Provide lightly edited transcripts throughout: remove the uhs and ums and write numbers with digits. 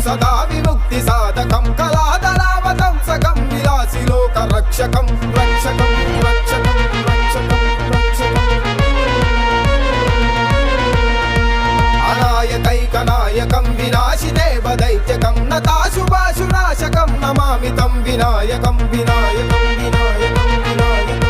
सदा विमुक्ति साधकं कलादलावतं सकं विलासी लोक रक्षकं रक्षकं रक्षकं रक्षकं रक्षकं अनायकैकनायकं विनाशि देवदैत्यकं नताशुभाशुनाशकं नमामि तं विनायकं विनायकं विनायकं विनायकं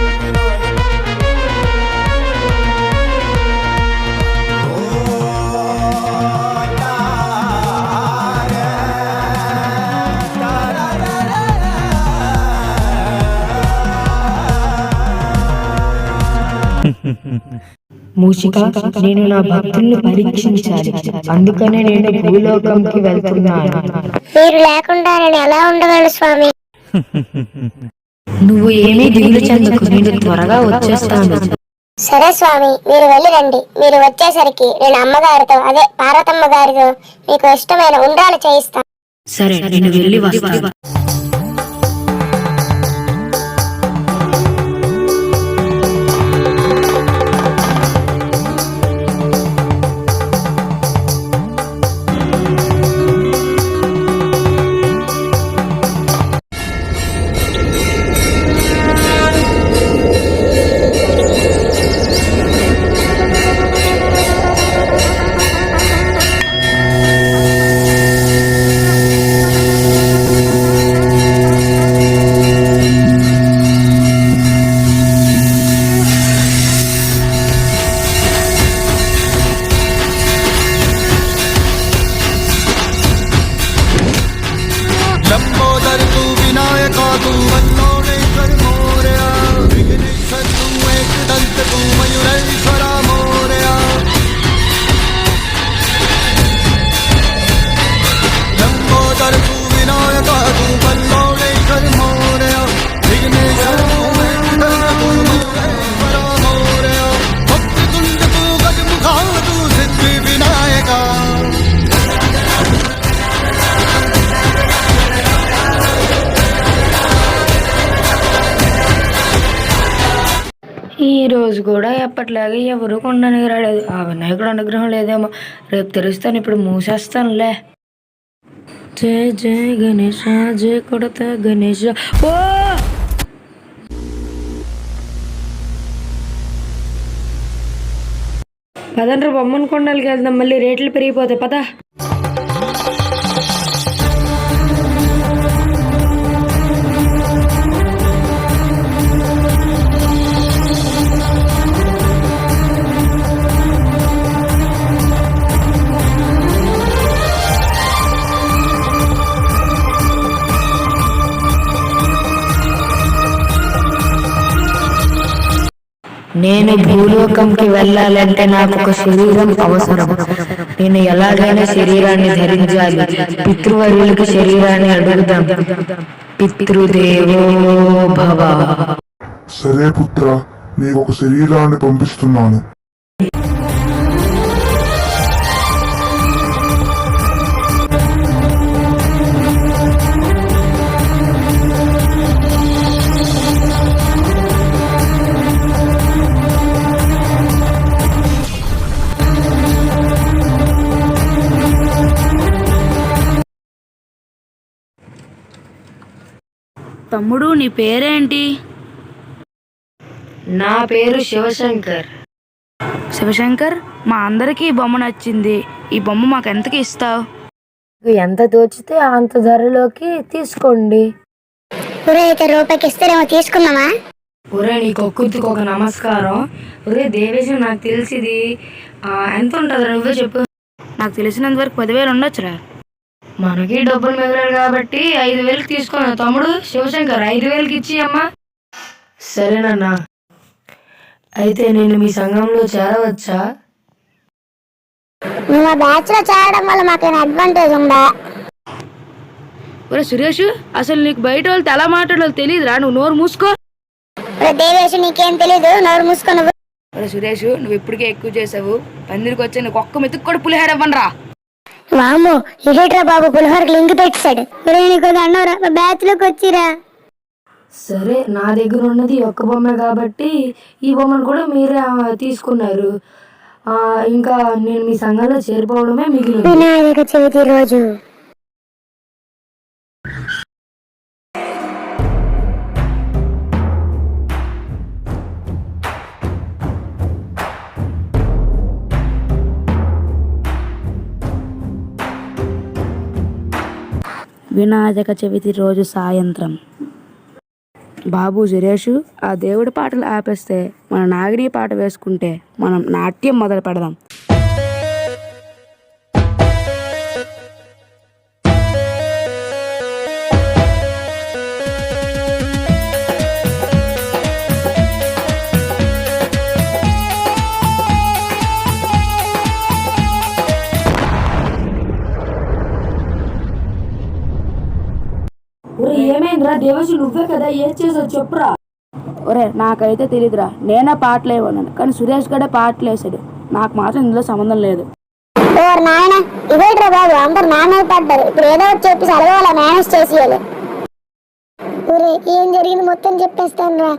మూషిక, నేను నా భక్తులను పరీక్షించాలి, అందుకనే నేను భూలోకంకి వెళ్తున్నాను. మీరు లేకుండా నేను ఎలా ఉండగలను స్వామి? నువ్వు ఏమీ దిగులు చెందకు, నేను త్వరగా వచ్చేస్తాను. సరే స్వామి, మీరు వెళ్ళి రండి. మీరు వచ్చేసరికి నేను అమ్మగారితో, అదే పార్వతమ్మ గారితో మీకు ఇష్టమైన ఉండ్రాలు చేయిస్తాను. సరే, నేను వెళ్ళి వస్తాను. ఈ రోజు కూడా ఎప్పటిలాగే ఎవరు కొండనికి రాలేదు. ఆ వినాయకుడు అనుగ్రహం లేదేమో. రేపు తెరుస్తాను, ఇప్పుడు మూసేస్తానులే. జయ జయ గణేష, జయ కొడత గణేష. ఓ పదండ్రు, బొమ్మను కొండలకి వెళ్దాం, మళ్ళీ రేట్లు పెరిగిపోతాయి. పద. నేను భూలోకంకి వెళ్ళాలంటే నాకు ఒక శరీరం అవసరం. నేను ఎలాగైనా శరీరాన్ని ధరించాలి. పితృవర్యులకి శరీరాన్ని అడుగుదాం. పితృదేవో భవ. సరే పుత్ర, నీకు ఒక శరీరాన్ని పంపిస్తున్నాను. తమ్ముడు, నీ పేరేంటి? నా పేరు శివశంకర్. శివశంకర్, మా అందరికీ ఈ బొమ్మ నచ్చింది. ఈ బొమ్మ మాకు ఎంతకి ఇస్తావు? ఎంత తోచితే అంత ధరలోకి తీసుకోండి. ఒరే అయితే రూపాయికి ఇస్తారేమో, తీసుకుందామా? ఒరే నీ కొక్కుతికి ఒక నమస్కారం. ఒరే దేవేశం, నాకు తెలిసింది ఎంత ఉంటుంది నువ్వే చెప్పు. నాకు తెలిసినంత వరకు 10,000 ఉండొచ్చురా. మనకి డబ్బులు మిగలాలి కాబట్టి 5,000కి తీసుకున్నా. తమ్ముడు శివశంకర్ 5,000కి ఇచ్చి అమ్మా. సరేనన్నా. అయితే నేను మీ సంఘంలో చేరవచ్చా? నువ్వు మా బ్యాచ్ లో చేరడం వల్ల మాకేమైనా అడ్వాంటేజ్ ఉందా? ఒరే సురేష్, అసలు నీకు బయట వాళ్ళతో ఎలా మాట్లాడాలో తెలియదురా. నువ్వు నోరు మూసుకో. ఒరే దేవేష్, నీకేం తెలీదు, నోరు మూసుకో నువ్వు. ఒరే సురేష్, నువ్వు ఇప్పటికే ఎక్కువ చేసావు. పందిరికి వచ్చి నీకు ఒక్క మెతుకు కూడా పులిహార ఇవ్వనరా. వామ్మో, ఇదేట్రా బాబు పులిహోరకి లింక్ పెట్టాడు. ఒరే నీకు దండవరా, మా బ్యాచ్ లోకి వచ్చిరా. సరే, నా దగ్గర ఉన్నది ఒక్క బొమ్మ కాబట్టి ఈ బొమ్మను కూడా మీరే తీసుకున్నారు. ఇంకా నేను మీ సంఘంలో చేరిపోవడమే మిగిలింది. వినాయక చవితి రోజు వినాయక చవితి రోజు సాయంత్రం. బాబు సురేష్, ఆ దేవుడి పాటలు ఆపేస్తే మన నాగిని పాట వేసుకుంటే మనం నాట్యం మొదలు పెడదాం. ఏమైందిరా దేవేశు, నువ్వే కదా ఏం చేసావు చెప్పురా. ఒరే నాకైతే తెలియదురా, నేనే పాటలు వేయమన్నాను కానీ సురేష్ గడే పాటలు వేసాడు. నాకు మాత్రం ఇందులో సంబంధం లేదు. ఓర్ నాయన, ఇదేట్రా బాబు, అందరు నా మీద పడ్డారు. ఇప్పుడు ఏదో ఒకటి చెప్పి అలా మేనేజ్ చేసేయాలి. ఒరే ఏం జరిగింది మొత్తం చెప్పేస్తాను రా.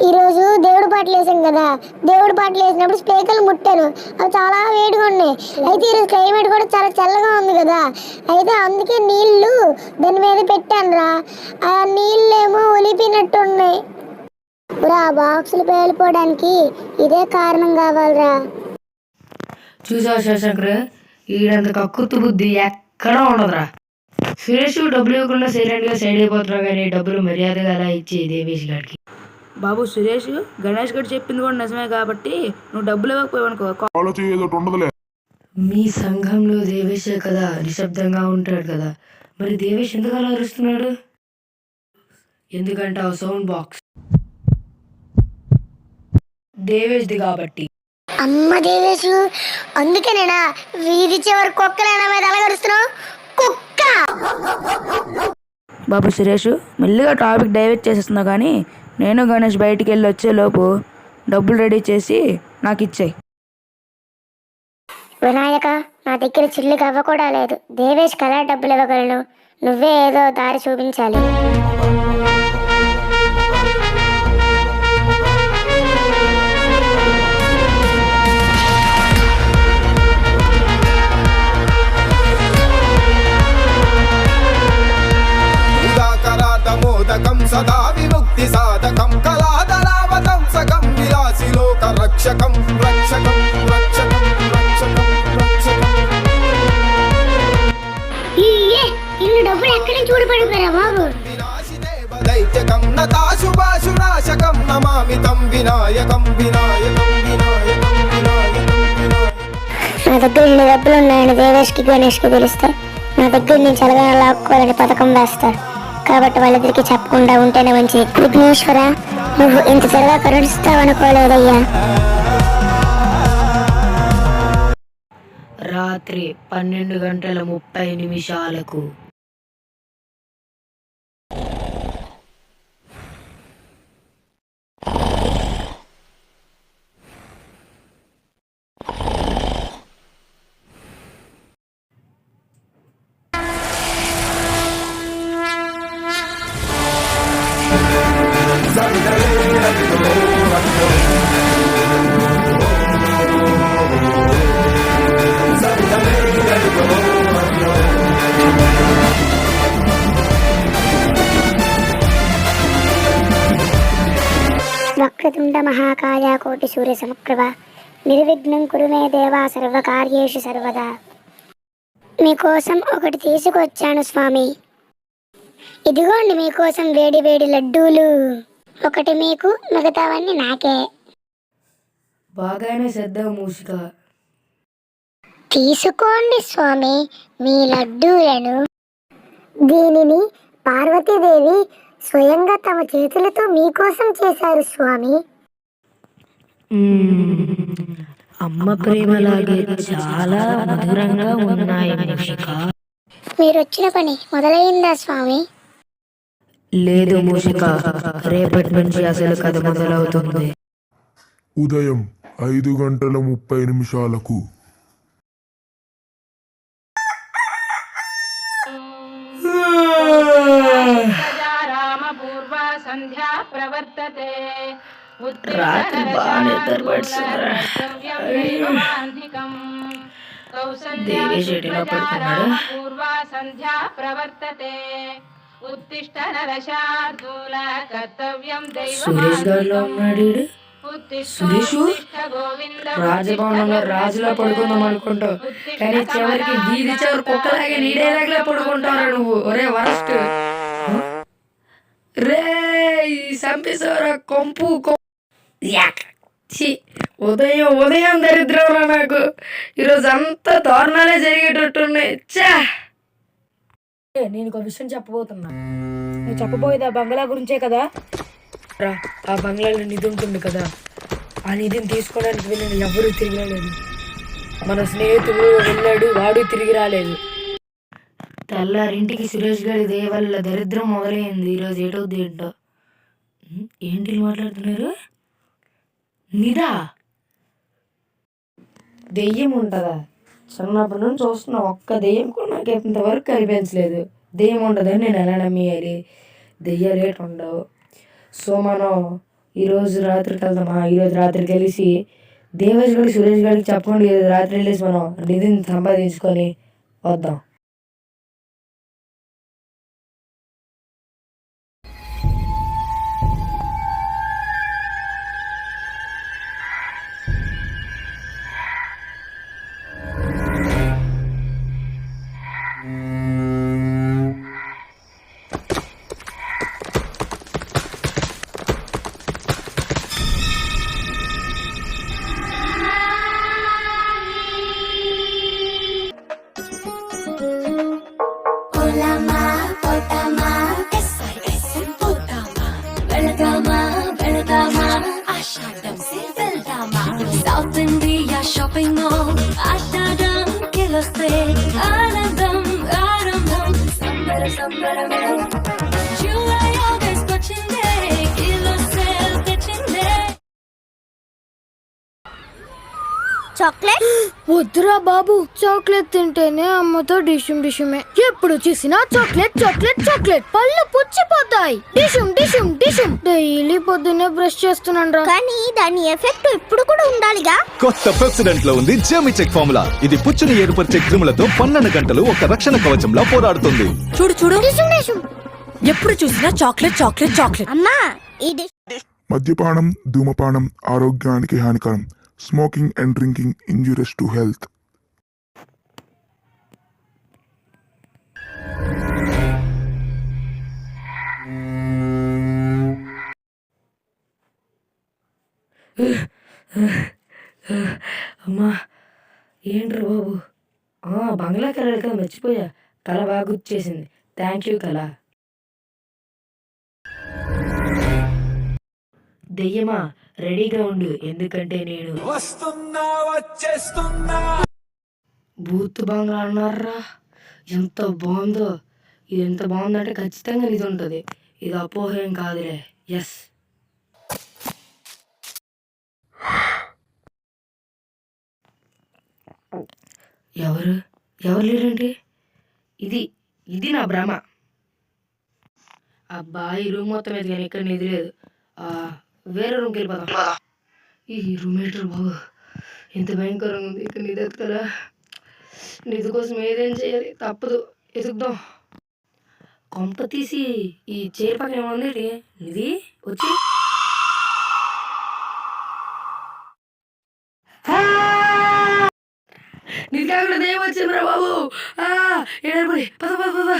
ఈరోజు దేవుడు పాటలు వేసాం కదా, దేవుడు పాటలు వేసినప్పుడు స్పీకర్లు ముట్టాను. అవి చాలా వేడిగా ఉన్నాయి. అయితే ఈరోజు క్లైమేట్ కూడా చాలా చల్లగా ఉంది కదా, అయితే అందుకే నీళ్లు దాని మీద పెట్టాను రా. ఆ నీళ్ళేమో ఒలిపినట్టు ఉన్నాయి. ఆ బాక్సులు పేలిపోవడానికి ఇదే కారణం కావాలరా. చూసావు శివశంకర్, ఈడంత కక్కుర్తి బుద్ధి ఎక్కడా ఉండదురా. సురేష్ డబ్బులు ఇవ్వకుండా సైలెంట్ గా సైడ్ అయిపోతున్నా కానీ డబ్బులు మర్యాదగా అలా ఇచ్చి దేవేష్ గారికి. బాబు సురేష్, గణేష్ గడు చెప్పింది కూడా నిజమే కాబట్టి నువ్వు డబ్బులు ఇవ్వకపోయావనుకో. మీ సంఘంలో దేవేశే కదా నిశ్శబ్దంగా ఉంటాడు కదా, మరి దేవేష్ ఎందుకు అలా అరుస్తున్నాడు? ఎందుకంటే ఆ సౌండ్ బాక్స్ దేవేష్ది కాబట్టి. అమ్మ దేవేశు, అందుకేనేనా వీధి చివరి కుక్కలేనా మీద అలగరుస్తున్నావు? కుక్క. బాబు సురేష్, మెల్లిగా టాపిక్ డైవర్ట్ చేసేస్తున్నావు కానీ నేను గణేష్ బయటికి వెళ్ళి వచ్చేలోపు డబ్బులు రెడీ చేసి నాకు ఇచ్చేయి. వినాయక, నా దగ్గర చిల్లు కవ్వ కూడా లేదు. దేవేష్ కలా డబ్బులు ఇవ్వగలను, నువ్వే ఏదో దారి చూపించాలి. మోదకం సదా విముక్తి సాధకం కళాదరావతం సకం విలాసి లోక రక్షకం రక్షకం రక్షకం రక్షకం రక్షకం. ఇన్ని డబ్బులు ఎక్కడి నుంచి ఊడిపడిపోయారా బాబు? దైత్యకం నతాశుభాశునాశకం నమామి తం వినాయకం వినాయకం వినాయకం వినాయకం వినాయకం. నా దగ్గర ఇన్ని డబ్బులు ఉన్నాయని దేవేష్కి గణేష్కి తెలుస్తాయి. నా దగ్గర నుంచి ఎలాగైనా లాక్కోవాలని పథకం వేస్తారు. కాబట్టి వాళ్ళిద్దరికి చెప్పకుండా ఉంటేనే మంచిది. విఘ్నేశ్వర, నువ్వు ఇంత త్వరగా కరుణిస్తావనుకోలేదయ్యా. రాత్రి 12:30 వక్రతుండ మహాకాయ కోటి సూర్య సమప్రభ నిర్విఘ్నం కురు మే దేవా సర్వకార్యేషు సర్వదా. మీకోసం ఒకటి తీసుకొచ్చాను స్వామి. ఇదిగోండి మీకోసం వేడి వేడి లడ్డూలు. ఒకటి మీకు, మిగతావన్నీ నాకే. బాగానే చేద్దాం మూషిక. తీసుకోండి స్వామి మీ లడ్డూలను. దీనిని పార్వతీదేవి స్వయంగా తమ చేతులతో మీకోసం చేశారు స్వామి. అమ్మ ప్రేమలాగే చాలా మధురంగా ఉన్నాయి మూషిక. మీరొచ్చిన పని మొదలైందా స్వామి? లేదు మూషిక, రేపటి నుంచి అసలు కథ మొదలవుతుంది. ఉదయం 5:30 రాత్రి బాగా నిద్రపడుతుందిరా. దేవి చెట్టులో పడుకున్నాడు. సురేష్ గారిలో ఉన్నాడు ఈడు. సురేష్ రాజభవనంలో రాజులా పడుకుందాం అనుకుంటావు, కానీ చివరికి వీధి చివరి కుక్కలాగే నీడేలాగా పడుకుంటావు నువ్వు. ఒరే వరస్ట్ రే, చంపేశారా కొంపు. ఉదయం ఉదయం దరిద్రంలో నాకు ఈరోజు అంతా దారుణాలే జరిగేటట్టున్నాయి. చా, నేను ఒక విషయం చెప్పబోతున్నా. నువ్వు చెప్పబోయేది ఆ బంగ్లా గురించే కదా? రా, ఆ బంగ్లాలో నిధి ఉంటుంది కదా, ఆ నిధిని తీసుకోవడానికి వెళ్ళిన ఎవరూ తిరిగి రాలేదు. మన స్నేహితుడు వెళ్ళాడు, వాడు తిరిగి రాలేదు. తెల్లారింటికి సురేష్ గారి దయ వల్ల దరిద్రం మొదలైంది. ఈరోజు ఏటవుద్ది ఏంటో. ఏంటి మాట్లాడుతున్నారు? నిదా దెయ్యం ఉంటుందా? చిన్నప్పటి నుంచి చూస్తున్నా, ఒక్క దెయ్యం కూడా నాకు ఇంతవరకు కనిపించలేదు. దెయ్యం ఉంటుందని నేను ఎలా నమ్మేయాలి? దెయ్యాలు ఏటి ఉండవు. సో మనం ఈరోజు రాత్రికి వెళ్దామా? ఈరోజు రాత్రికి కలిసి దేవేష్ గారికి సురేష్ గారికి చెప్పండి, ఈరోజు రాత్రి వెళ్ళేసి మనం నిధిని సంపాదించుకొని వద్దాం. South India shopping mall, Ashadam Kiloste, Anandam, Arambam, Sambarame. July, August, Kochinde, Kilose, Techinde. Chocolate వద్దురా బాబు, చాక్లెట్ తింటేనే అమ్మతో డిషుమ్ డిషుమే. ఎప్పుడు చూసినా చాక్లెట్ చాక్లెట్ చాక్లెట్, పళ్ళు పుచ్చిపోతాయి. డిషుమ్ డిషుమ్ డిషుమ్. డైలీ పొద్దున్నే బ్రష్ చేస్తున్నాను రా, కానీ దాని ఎఫెక్ట్ ఇప్పుడు కూడా ఉండాలిగా. కొత్త పెప్సిడెంట్ లో ఉంది జెమిచెక్ ఫార్ములా. ఇది పుచ్చుని ఏర్పరిచే క్రిములతో 12 గంటలు ఒక రక్షణ కవచంలా పోరాడుతుంది. చూడు చూడు, డిషుమ్ డిషుమ్. ఎప్పుడు చూసినా చాక్లెట్ చాక్లెట్ చాక్లెట్. అమ్మా, ఈ మద్యపానం, ధూమపానం ఆరోగ్యానికి హానికరం. Smoking and drinking injurious to health. అమ్మా, ఏంట్రా బాబు? బంగ్లా కళ కదా, మర్చిపోయా. కళ బాగా గుర్తు చేసింది. థ్యాంక్ యూ కళ. దెయ్యమా రెడీగా ఉండు, ఎందుకంటే నేను బూత్ బంగ్లా అన్నారా. ఎంత బాగుందో, ఇది ఎంత బాగుందంటే ఖచ్చితంగా ఇది ఉంటుంది. ఇది అపోహ ఏం కాదులే. ఎస్, ఎవరు లేరండి. ఇది ఇది నా భ్రమ. అబ్బా, ఈ రూమ్ మొత్తం మీద కానీ ఇక్కడ నిధి లేదు. వేరే రూమ్కి వెళ్ళిపోదాం. ఈ రూమ్ ఏంటారు బాబు, ఎంత భయంకరంగా ఉంది. ఇక్కడ నిధి ఎత్తుకరా. నిధి కోసం ఏదైనా చేయాలి, తప్పదు, ఎదుగుదాం. కొంప తీసి ఈ చైర్ పక్కన ఏముంది నిధి వచ్చి. నిధి కాకుండా దేవం వచ్చిందిరా బాబు. ఏడారి పద పద పద.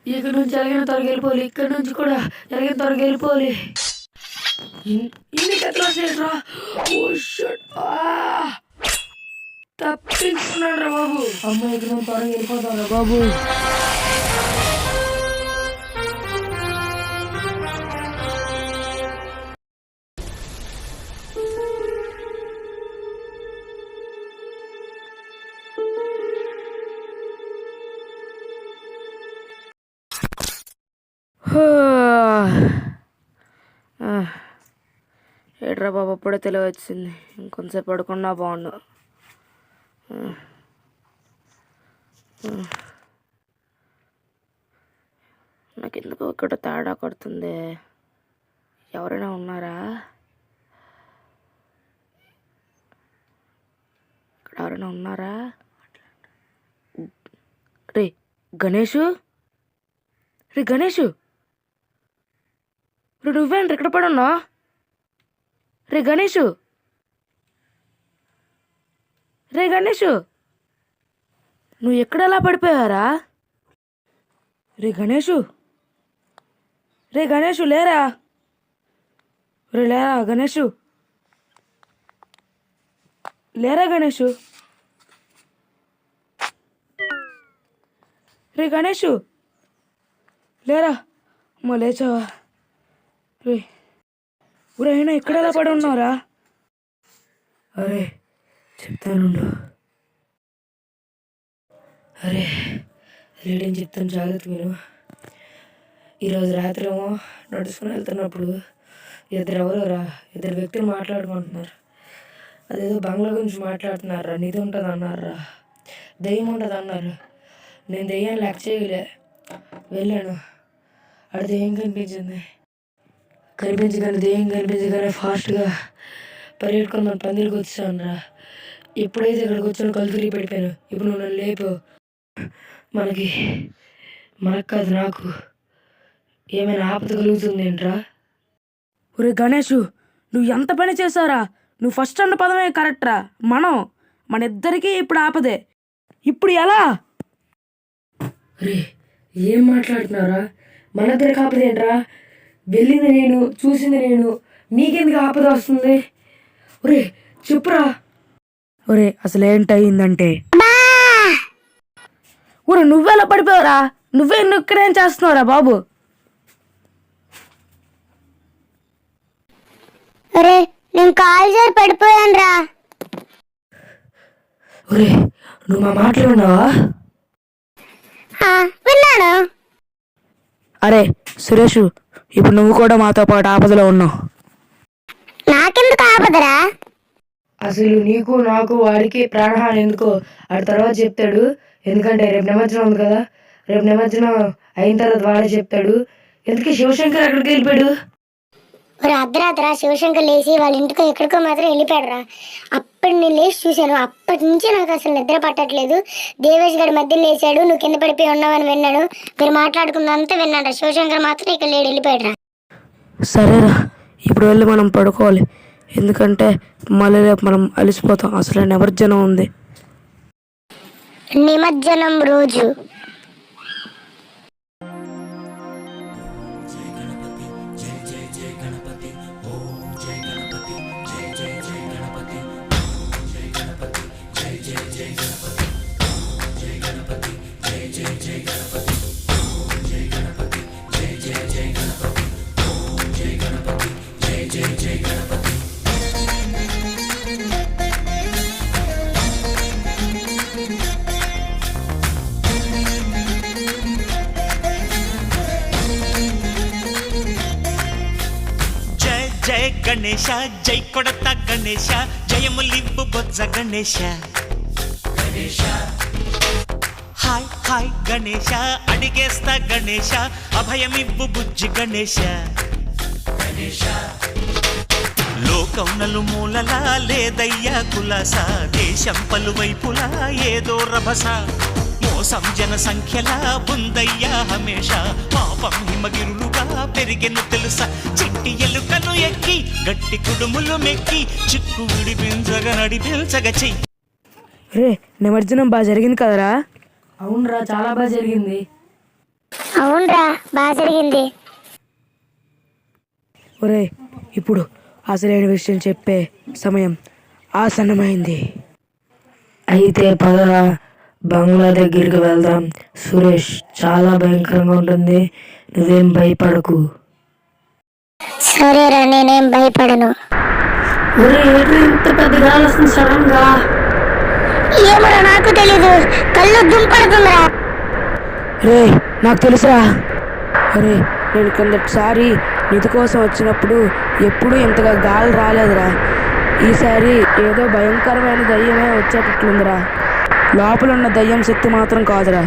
ఇక్కడ నుంచి ఎలాగైనా త్వరగా వెళ్ళిపోవాలి, ఇక్కడ నుంచి కూడా ఎలాగైనా త్వరగా వెళ్ళిపోవాలి. ఇన్ని కథలు వచ్చేట్రా. తప్పించుకున్నాడు రా బాబు. అమ్మాయి ఇక్కడ త్వరగా వెళ్ళిపోతాం రా బాబు. ఏట్రా బాబు, అప్పుడే తెలివి వచ్చింది. ఇంకొంచెంసేపు పడుకున్నా బాగుండు. నాకు ఎందుకు ఇక్కడ తేడా కొడుతుంది. ఎవరైనా ఉన్నారా ఇక్కడ? ఎవరైనా ఉన్నారా? రే గణేషు, రే గణేషు, రే నువ్వేంటి ఇక్కడ పడున్నా? రే గణేషు, రే గణేషు, నువ్వు ఎక్కడెలా పడిపోయారా? రే గణేషు, రే గణేషు లేరా? రే లేరా గణేషు, లేరా గణేషు, రే గణేషు లేరా? అమ్మ లేచావా? రే ఊరే అయినా ఎక్కడెలా పడి ఉన్నారా? అరే చెప్తానుండు. అరే లేడని చెప్తాను, జాగ్రత్త మీరు. ఈరోజు రాత్రి ఏమో నడుచుకుని వెళ్తున్నప్పుడు ఇద్దరు వ్యక్తులు మాట్లాడుకుంటున్నారు. అదేదో బంగ్లా గురించి మాట్లాడుతున్నారా. నిధి ఉంటుంది అన్నారా, దెయ్యం ఉంటుంది అన్నారు. నేను దెయ్యాన్ని లెక్క చేయలే. వెళ్ళాను, అక్కడ దెయ్యం కనిపించగానే దెయ్యం కనిపించగానే ఫాస్ట్గా పరిగెట్టుకొని మన పందిరికి వచ్చాను రా. ఎప్పుడైతే ఇక్కడికి వచ్చానో కళ్ళు తిరిగి పడిపోయాను. ఇప్పుడు నువ్వు నన్ను లేపు. మనకు కాదు, నాకు ఏమైనా ఆపద కలుగుతుంది ఏంట్రా? ఒరే గణేషు, నువ్వు ఎంత పని చేసావురా. నువ్వు ఫస్ట్ అన్న పదమే కరెక్ట్రా. మన ఇద్దరికీ ఇప్పుడు ఆపదే. ఇప్పుడు ఎలా? రే ఏం మాట్లాడుతున్నారా? మన ఇద్దరికి ఆపద ఏంట్రా? వెళ్ళింది నేను, చూసింది నేను, మీకెందుకు ఆపద వస్తుంది? ఒరే చెప్పురా. ఒరే అసలు ఏంటయిందంటే, ఊరు నువ్వెలా పడిపోయారా? నువ్వే ఇక్కడేం చేస్తున్నావురా బాబు? అరే నేను కాలు జారి పడిపోయాను రా. ఒరే నువ్వు మా మాటలు ఉన్నావా? విన్నాను. అరే సురేష్, ఇప్పుడు నువ్వు కూడా మాతో పాటు ఆపదలో ఉన్నావు. నాకెందుకు ఆపదరా? అసలు నీకు నాకు వాడికి ప్రాణహాని ఎందుకో ఆడి తర్వాత చెప్తాడు. ఎందుకంటే రేపు నిమజ్జనం ఉంది కదా. రేపు నిమజ్జనం అయిన తర్వాత వాడే చెప్తాడు. ఎందుకు శివశంకర్ అక్కడికి వెళ్ళిపోయాడు? ఒక అర్ధరాత్ర శివశంకర్ లేచి వాళ్ళ ఇంటికి ఎక్కడికో మాత్రం వెళ్ళిపోయాడురా. అప్పుడు నేను లేచి చూశాను. అప్పటి నుంచి నాకు అసలు నిద్ర పట్టట్లేదు. దేవేష్ గడి మధ్య లేచాడు, నువ్వు కింద పడిపోయి ఉన్నావని విన్నాడు. మీరు మాట్లాడుకున్నంతా విన్నాడు. శివశంకర్ మాత్రం ఇక్కడ లేడు, వెళ్ళిపోయాడురా. సరేరా, ఇప్పుడు వెళ్ళి మనం పడుకోవాలి. ఎందుకంటే మళ్ళీ రేపు మనం అలసిపోతాం. అసలు నిమజ్జనం ఉంది. నిమజ్జనం రోజు జయ జయ గణేశ జై కొడత గణేశ జయములివ్వు బొజ్జ గణేశ హాయ్ హాయ్ గణేశ అడిగేస్తా గణేశ అభయమివ్వు బుజ్జి గణేశ లోకం నలుమూలలా లేదయ్యా కులాస దేశం పలువైపులా ఏదో రభస మోసం జన సంఖ్యలా ఉందయ్యా హమేష పాపం హిమగిరులుగా పెరిగెను తెలుసా చిట్టి ఎలుకను ఎక్కి గట్టి కుడుములు మెక్కి చిక్కు విడిపించగా నడిపించగా చెయ్యి. రే నిమజ్జనం బాగా జరిగింది కదరా? అవునరా, చాలా బాగా జరిగింది. అవునరా, బాగా జరిగింది. ఒరే, ఇప్పుడు అసలైన విషయం చెప్పే సమయం ఆసన్నమైంది. అయితే పదరా, బంగ్లా దగ్గరికి వెళ్దాం. సురేష్, చాలా భయంకరంగా ఉంటుంది, నువ్వేం భయపడకు. సరేరా, నేనేం భయపడను. ఇంత పెద్ద గాలి వస్తుంది సడన్ గా. ఏమరా నాకు తెలీదు, కళ్ళు దుంపడుతుందిరా. రే నాకు తెలుసురా. అరే, నేను కిందటిసారి నిధి కోసం వచ్చినప్పుడు ఎప్పుడూ ఇంతగా గాలి రాలేదురా. ఈసారి ఏదో భయంకరమైన దయ్యమే వచ్చేటట్లుందిరా. లోపల ఉన్న దయ్యం శక్తి మాత్రం కాదురా.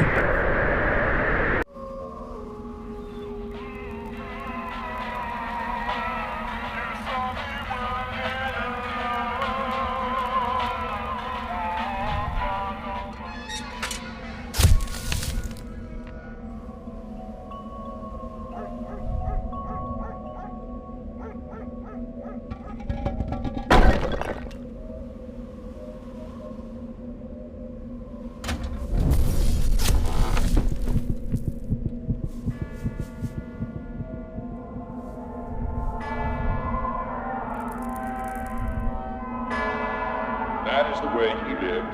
That is the way he lived.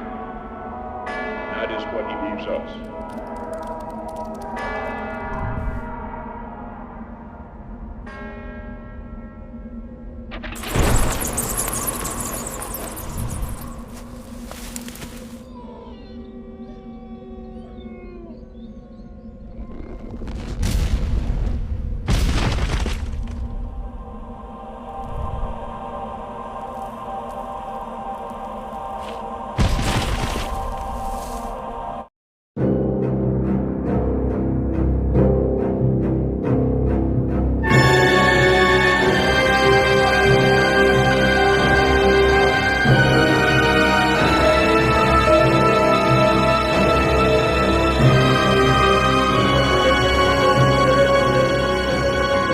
That is what he leaves us.